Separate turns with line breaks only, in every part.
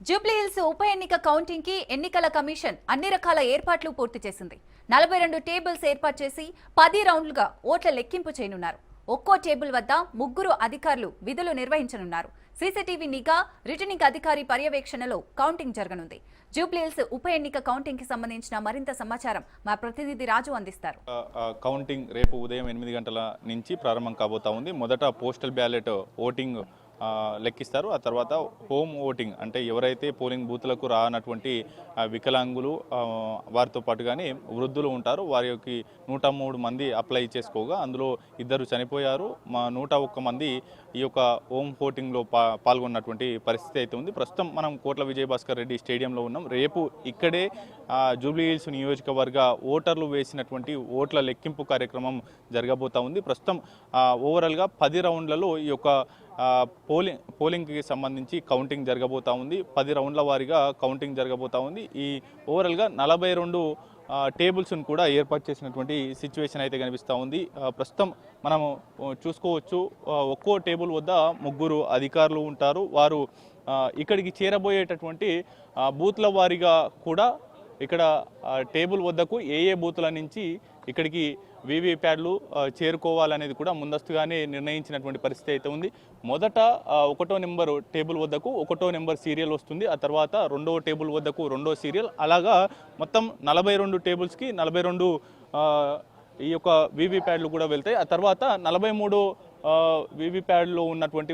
జూబ్లీహిల్స్ ఉప ఎన్నిక కౌంటింగ్ కి ఎన్నికల కమిషన్ అన్ని రకాల ఏర్పాట్లు పూర్తి చేసింది. 42 టేబుల్స్ ఏర్పాటు చేసి 10 రౌండ్లుగా ఓట్ల లెక్కింపు చేయనున్నారు. ఒక్కో టేబుల్ వద్ద 3 అధికారులు విధులు నిర్వహించనున్నారు. సీసీటీవీ నిఘా, రిటర్నింగ్ అధికారి పర్యవేక్షణలో కౌంటింగ్ జరగనుంది. జూబ్లీహిల్స్ ఉప ఎన్నిక కౌంటింగ్ కి సంబంధించిన మరింత సమాచారం మా ప్రతినిధి రాజు అందిస్తారు.
కౌంటింగ్ రేపు ఉదయం 8 గంటల నుంచి ప్రారంభం కాబోతా ఉంది. మొదట పోస్టల్ బ్యాలెట్ ఓటింగ్ లెక్కిస్తారు. ఆ తర్వాత హోమ్ ఓటింగ్ అంటే ఎవరైతే పోలింగ్ బూత్లకు రానటువంటి వికలాంగులు వారితో పాటుగానే వృద్ధులు ఉంటారో వారికి 103 మంది అప్లై చేసుకోగా అందులో 2 చనిపోయారు. 101 మంది ఈ యొక్క హోమ్ ఓటింగ్లో పాల్గొన్నటువంటి పరిస్థితి అయితే ఉంది. ప్రస్తుతం మనం కోట్ల విజయభాస్కర్ రెడ్డి స్టేడియంలో ఉన్నాం. రేపు ఇక్కడే జూబ్లీహిల్స్ నియోజకవర్గ ఓటర్లు వేసినటువంటి ఓట్ల లెక్కింపు కార్యక్రమం జరగబోతా ఉంది. ప్రస్తుతం ఓవరాల్గా 10 రౌండ్లలో ఈ యొక్క పోలింగ్కి సంబంధించి కౌంటింగ్ జరగబోతా ఉంది. 10 రౌండ్ల వారీగా కౌంటింగ్ జరగబోతా ఉంది. ఈ ఓవరాల్గా 42 టేబుల్స్ను కూడా ఏర్పాటు చేసినటువంటి సిచ్యువేషన్ అయితే కనిపిస్తూ ఉంది. ప్రస్తుతం మనము చూసుకోవచ్చు, ఒక్కో టేబుల్ వద్ద 3 అధికారులు ఉంటారు. వారు ఇక్కడికి చేరబోయేటటువంటి బూత్ల వారీగా కూడా ఇక్కడ టేబుల్ వద్దకు ఏ బూతుల నుంచి ఇక్కడికి వీవీప్యాడ్లు చేరుకోవాలనేది కూడా ముందస్తుగానే నిర్ణయించినటువంటి పరిస్థితి అయితే ఉంది. మొదట 1వ నెంబర్ టేబుల్ వద్దకు 1వ నెంబర్ సీరియల్ వస్తుంది. ఆ తర్వాత 2వ టేబుల్ వద్దకు 2వ సీరియల్, అలాగా మొత్తం 42 టేబుల్స్కి 42 ఈ యొక్క వీవీప్యాడ్లు కూడా వెళ్తాయి. ఆ తర్వాత 43 వీవీప్యాడ్లో ఉన్నటువంటి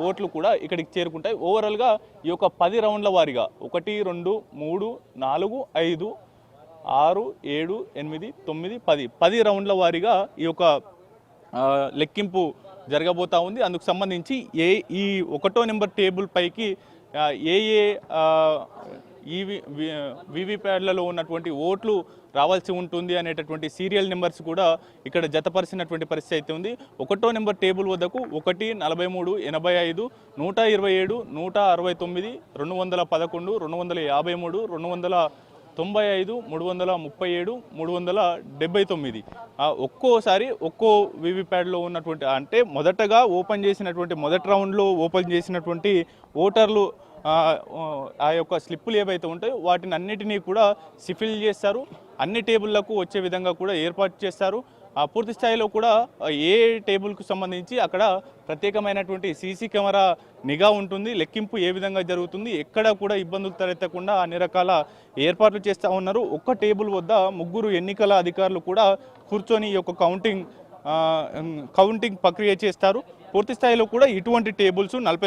ఓట్లు కూడా ఇక్కడికి చేరుకుంటాయి. ఓవరాల్గా ఈ యొక్క 10 రౌండ్ల వారీగా 1, 2, 3, 4, 5, 6, 7, 8, 9, 10 రౌండ్ల వారీగా ఈ యొక్క లెక్కింపు జరగబోతా ఉంది. అందుకు సంబంధించి ఈ 1వ నెంబర్ టేబుల్ పైకి వీవీప్యాడ్లలో ఉన్నటువంటి ఓట్లు రావాల్సి ఉంటుంది అనేటటువంటి సీరియల్ నెంబర్స్ కూడా ఇక్కడ జతపరిచినటువంటి పరిస్థితి అయితే ఉంది. 1వ నెంబర్ టేబుల్ వద్దకు 1, 43, 85, 127, 169, 211, 253, 295, 337, 379 ఒక్కోసారి ఒక్కో వీవీప్యాడ్లో ఉన్నటువంటి అంటే మొదటగా ఓపెన్ చేసినటువంటి మొదటి రౌండ్లో ఓపెన్ చేసినటువంటి ఓటర్లు ఆ యొక్క స్లిప్పులు ఏవైతే ఉంటాయో వాటిని అన్నిటినీ కూడా సిఫిల్ చేస్తారు. అన్ని టేబుళ్లకు వచ్చే విధంగా కూడా ఏర్పాటు చేస్తారు. పూర్తి స్థాయిలో కూడా ఏ టేబుల్కు సంబంధించి అక్కడ ప్రత్యేకమైనటువంటి సీసీ కెమెరా నిఘా ఉంటుంది. లెక్కింపు ఏ విధంగా జరుగుతుంది, ఎక్కడ కూడా ఇబ్బందులు తలెత్తకుండా అన్ని రకాల ఏర్పాట్లు చేస్తూ ఉన్నారు. ఒక్క టేబుల్ వద్ద 3 ఎన్నికల అధికారులు కూడా కూర్చొని ఈ యొక్క కౌంటింగ్ ప్రక్రియ చేస్తారు. పూర్తి స్థాయిలో కూడా ఇటువంటి టేబుల్స్ 40